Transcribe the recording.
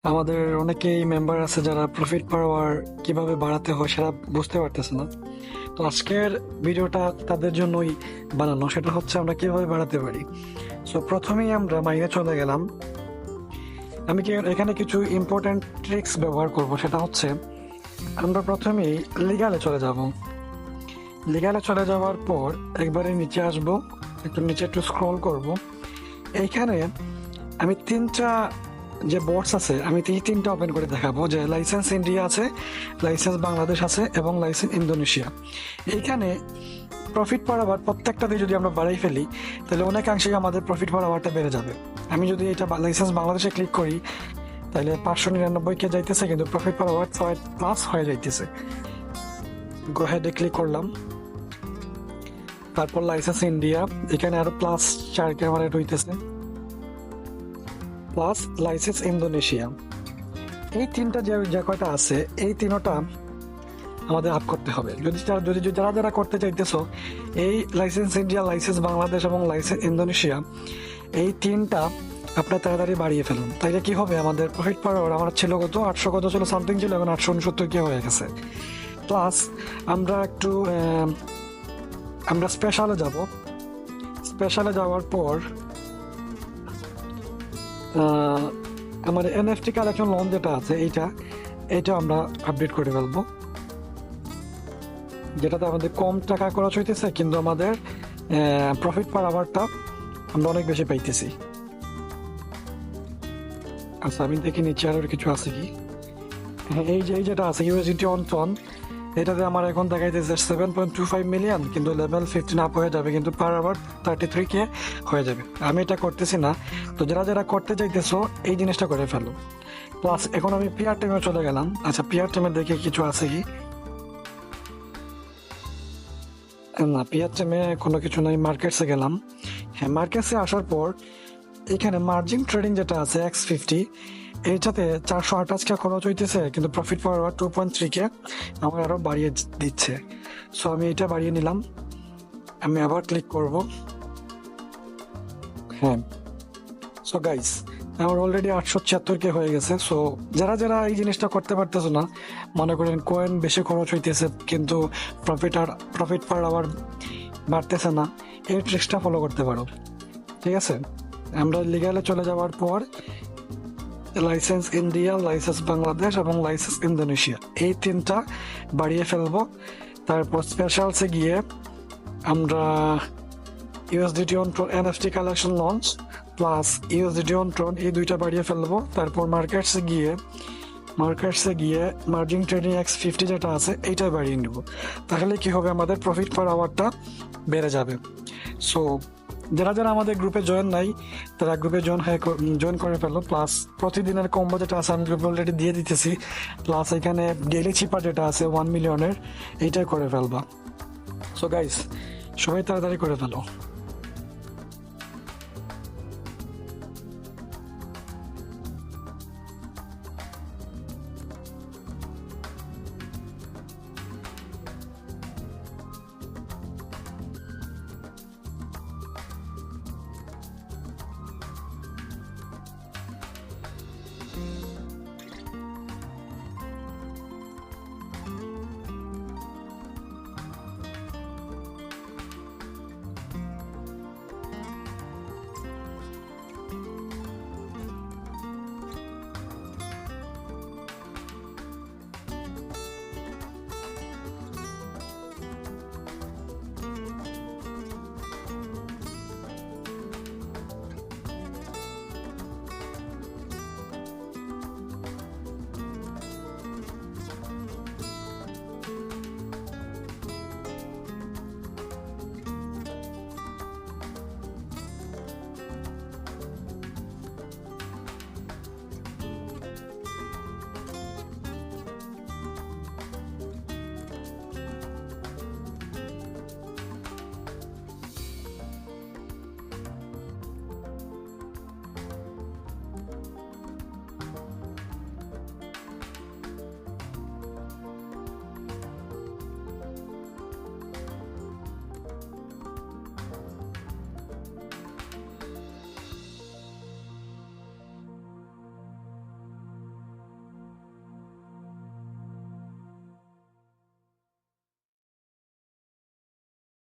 আমাদের অনেকেই মেম্বার আছে যারা প্রফিট পার আওয়ার কিভাবে বাড়াতে হয় সেটা বুঝতে পারতেছে না। তো আজকের ভিডিওটা তাদের জন্যই বানানো, সেটা হচ্ছে আমরা কিভাবে বাড়াতে পারি। সো প্রথমেই আমরা মাইনে চলে গেলাম। আমি কি এখানে কিছু ইম্পর্টেন্ট ট্রিক্স ব্যবহার করব, সেটা হচ্ছে আমরা প্রথমেই লিগালে চলে যাব। লিগালে চলে যাওয়ার পর একবারে নিচে আসব, একটু নিচে একটু স্ক্রল করব। এইখানে আমি তিনটা যে বোর্ডস আছে, আমি এই তিনটা ওপেন করে দেখাবো, যে লাইসেন্স ইন্ডিয়া আছে, লাইসেন্স বাংলাদেশ আছে এবং লাইসেন্স ইন্দোনেশিয়া। এইখানে প্রফিট পার আওয়ার প্রত্যেকটাতে যদি আমরা বাড়াই ফেলি তাহলে অনেকাংশেই আমাদের প্রফিট পার আওয়ারটা বেড়ে যাবে। আমি যদি এটা লাইসেন্স বাংলাদেশে ক্লিক করি তাহলে 599 কে যাইতেছে, কিন্তু প্রফিট পার আওয়ার 6+ হয়ে যাইতেছে। গো হেডে ক্লিক করলাম, তারপর লাইসেন্স ইন্ডিয়া, এখানে আরো +4 কে আমার হইতেছে, প্লাস লাইসেন্স ইন্দোনেশিয়া। এই তিনটা যে কয়টা আছে এই তিনটা আমাদের আপ করতে হবে। যদি যারা যারা করতে চাইতেছো এই লাইসেন্স ইন্ডিয়া, লাইসেন্স বাংলাদেশ এবং লাইসেন্স ইন্দোনেশিয়া, এই তিনটা আপনার তাড়াতাড়ি বাড়িয়ে ফেলুন। তাইলে কি হবে, আমাদের প্রফিট পার আওয়ার আমার ছিল কত, 800 কত ছিল সামথিং ছিল, এখন 869 কে হয়ে গেছে। প্লাস আমরা একটু আমরা স্পেশালে যাব। স্পেশালে যাওয়ার পর আমার এনএফটি কালেকশন লোন যেটা আছে এইটা আমরা আপডেট করে ফেলবো, যেটাতে আমাদের কম টাকা খরচ হইতেছে কিন্তু আমাদের প্রফিট পার আওয়ারটা আমরা অনেক বেশি পাইতেছি। আচ্ছা, আমি দেখি নিচে আরো কিছু আছে কি। হ্যাঁ, এই যেটা আছে ইউএসডিটি অন টন, এটাতে আমার এখন দেখাইতেছে 7.25 মিলিয়ন, কিন্তু লেভেল 15 আপ হয়ে যাবে, কিন্তু পার আওয়ার 33 কে হয়ে যাবে। আমি এটা করতেছি না, তো যারা যারা করতে চাইতেছো এই জিনিসটা করে ফেলো। প্লাস এখন আমি পিআর টাইমে চলে গেলাম। আচ্ছা, পিআর টাইমে দেখে কিছু আছে কি না, পিআর টাইমে কোনো কিছু নাই। মার্কেটসে গেলাম। হ্যাঁ, মার্কেটসে আসার পর এখানে মার্জিন ট্রেডিং যেটা আছে X50, এইটাতে 428 কে খরচ হইতেছে, কিন্তু প্রফিট পাওয়ার 2.3 কে আমার আরো বাড়িয়ে দিচ্ছে। সো আমি এটা বাড়িয়ে নিলাম। আমি আবার ক্লিক করব। হ্যাঁ, সো গাইস আমার অলরেডি 876 কে হয়ে গেছে। সো যারা যারা এই জিনিসটা করতে পারতেছো না, মনে করেন কয়েন বেশি খরচ হইতেছে কিন্তু প্রফিট পার আওয়ার বাড়তেছে না, এই ট্রিক্সটা ফলো করতে পারো। ঠিক আছে, আমরা লিগালে চলে যাওয়ার পর লাইসেন্স ইন্ডিয়া, লাইসেন্স বাংলাদেশ এবং লাইসেন্স ইন্দোনেশিয়া এই তিনটা বাড়িয়ে ফেলবো। তারপর স্পেশালসে গিয়ে আমরা USDT on Tron NFT collection launch plus USDT on Tron এই দুইটা বাড়িয়ে ফেলবো। তারপর মার্কেটসে গিয়ে মার্জিন ট্রেডিং X50 যেটা আছে এইটা বাড়িয়ে নিব। তাহলে কি হবে, আমাদের প্রফিট পার আওয়ারটা বেড়ে যাবে। সো যারা যারা আমাদের গ্রুপে জয়েন নাই তারা গ্রুপে জয়েন করে ফেলো। প্লাস প্রতিদিনের কম্বো যেটা আছে আমি গ্রুপে অলরেডি দিয়ে দিতেছি। প্লাস এখানে ডেইলি চিপার যেটা আছে 1 মিলিয়নের এইটাই করে ফেলবা। সো গাইস, সবাই তাড়াতাড়ি করে ফেলো।